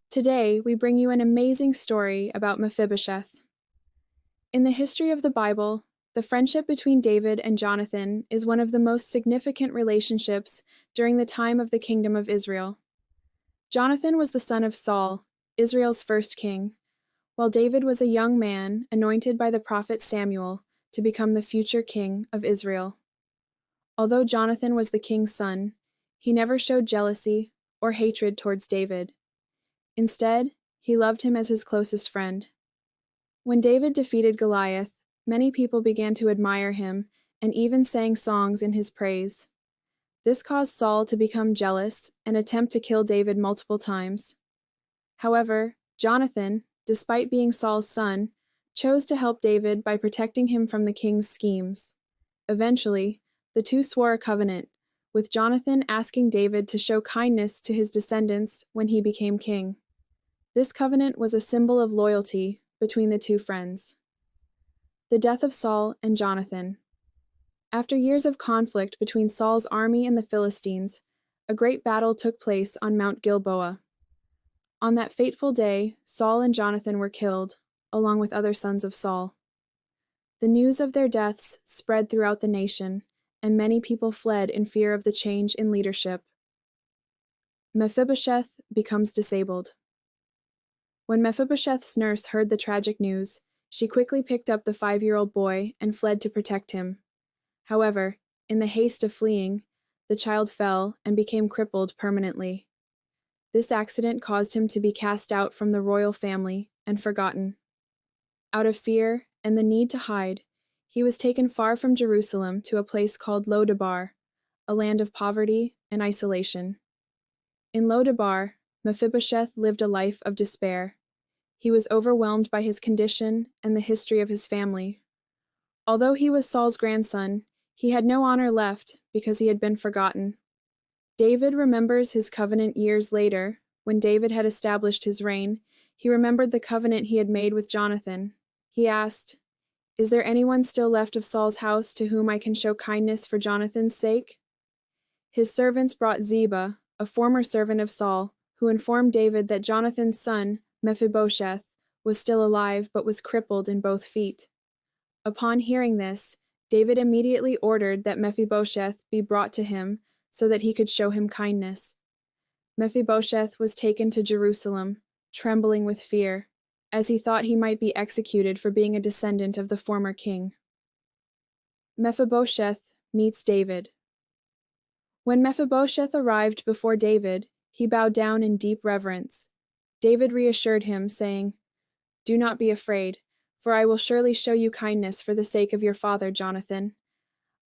Today, we bring you an amazing story about Mephibosheth. In the history of the Bible, the friendship between David and Jonathan is one of the most significant relationships during the time of the kingdom of Israel. Jonathan was the son of Saul, Israel's first king, while David was a young man anointed by the prophet Samuel to become the future king of Israel. Although Jonathan was the king's son, he never showed jealousy or hatred towards David. Instead, he loved him as his closest friend. When David defeated Goliath, many people began to admire him and even sang songs in his praise. This caused Saul to become jealous and attempt to kill David multiple times. However, Jonathan, despite being Saul's son, chose to help David by protecting him from the king's schemes. Eventually, the two swore a covenant, with Jonathan asking David to show kindness to his descendants when he became king. This covenant was a symbol of loyalty between the two friends. The death of Saul and Jonathan. After years of conflict between Saul's army and the Philistines, a great battle took place on Mount Gilboa. On that fateful day, Saul and Jonathan were killed, along with other sons of Saul. The news of their deaths spread throughout the nation, and many people fled in fear of the change in leadership. Mephibosheth becomes disabled. When Mephibosheth's nurse heard the tragic news, she quickly picked up the 5-year-old boy and fled to protect him. However, in the haste of fleeing, the child fell and became crippled permanently. This accident caused him to be cast out from the royal family and forgotten. Out of fear and the need to hide, he was taken far from Jerusalem to a place called Lodabar, a land of poverty and isolation. In Lodabar, Mephibosheth lived a life of despair. He was overwhelmed by his condition and the history of his family. Although he was Saul's grandson, he had no honor left because he had been forgotten. David remembers his covenant years later. When David had established his reign, he remembered the covenant he had made with Jonathan. He asked, "Is there anyone still left of Saul's house to whom I can show kindness for Jonathan's sake?" His servants brought Ziba, a former servant of Saul, who informed David that Jonathan's son, Mephibosheth, was still alive but was crippled in both feet. Upon hearing this, David immediately ordered that Mephibosheth be brought to him so that he could show him kindness. Mephibosheth was taken to Jerusalem, trembling with fear, as he thought he might be executed for being a descendant of the former king. Mephibosheth meets David. When Mephibosheth arrived before David, he bowed down in deep reverence. David reassured him, saying, "Do not be afraid, for I will surely show you kindness for the sake of your father, Jonathan.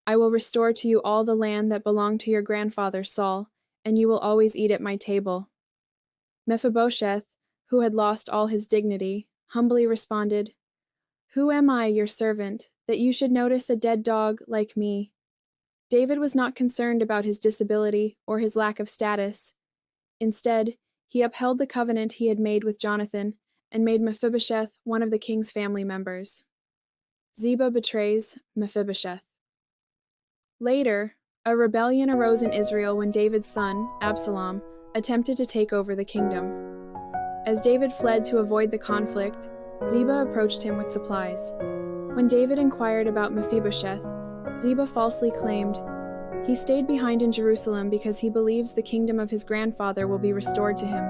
I will restore to you all the land that belonged to your grandfather Saul, and you will always eat at my table." Mephibosheth, who had lost all his dignity, humbly responded, "Who am I, your servant, that you should notice a dead dog like me?" David was not concerned about his disability or his lack of status. Instead, he upheld the covenant he had made with Jonathan and made Mephibosheth one of the king's family members. Ziba betrays Mephibosheth. Later, a rebellion arose in Israel when David's son, Absalom, attempted to take over the kingdom. As David fled to avoid the conflict, Ziba approached him with supplies. When David inquired about Mephibosheth, Ziba falsely claimed, "He stayed behind in Jerusalem because he believes the kingdom of his grandfather will be restored to him."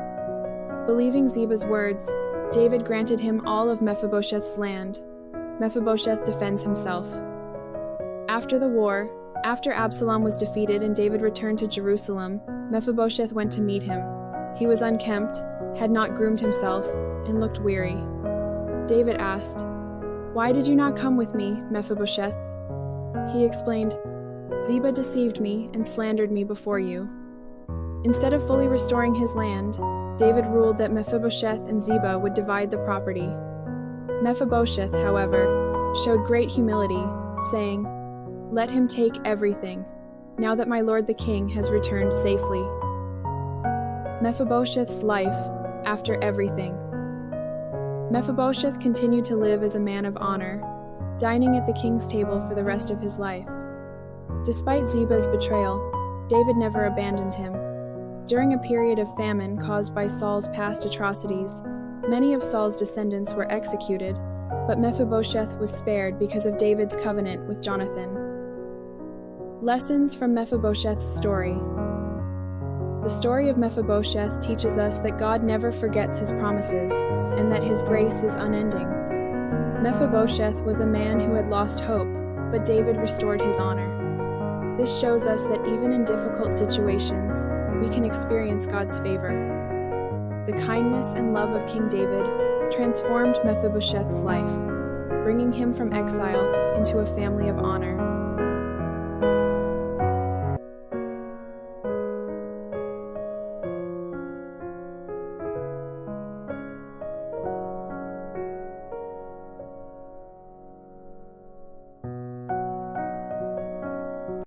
Believing Ziba's words, David granted him all of Mephibosheth's land. Mephibosheth defends himself. After the war, after Absalom was defeated and David returned to Jerusalem, Mephibosheth went to meet him. He was unkempt, had not groomed himself, and looked weary. David asked, "Why did you not come with me, Mephibosheth?" He explained, "Ziba deceived me and slandered me before you." Instead of fully restoring his land, David ruled that Mephibosheth and Ziba would divide the property. Mephibosheth, however, showed great humility, saying, "Let him take everything, now that my lord the king has returned safely." Mephibosheth's life after everything. Mephibosheth continued to live as a man of honor, dining at the king's table for the rest of his life. Despite Ziba's betrayal, David never abandoned him. During a period of famine caused by Saul's past atrocities, many of Saul's descendants were executed, but Mephibosheth was spared because of David's covenant with Jonathan. Lessons from Mephibosheth's story. The story of Mephibosheth teaches us that God never forgets his promises and that his grace is unending. Mephibosheth was a man who had lost hope, but David restored his honor. This shows us that even in difficult situations, we can experience God's favor. The kindness and love of King David transformed Mephibosheth's life, bringing him from exile into a family of honor.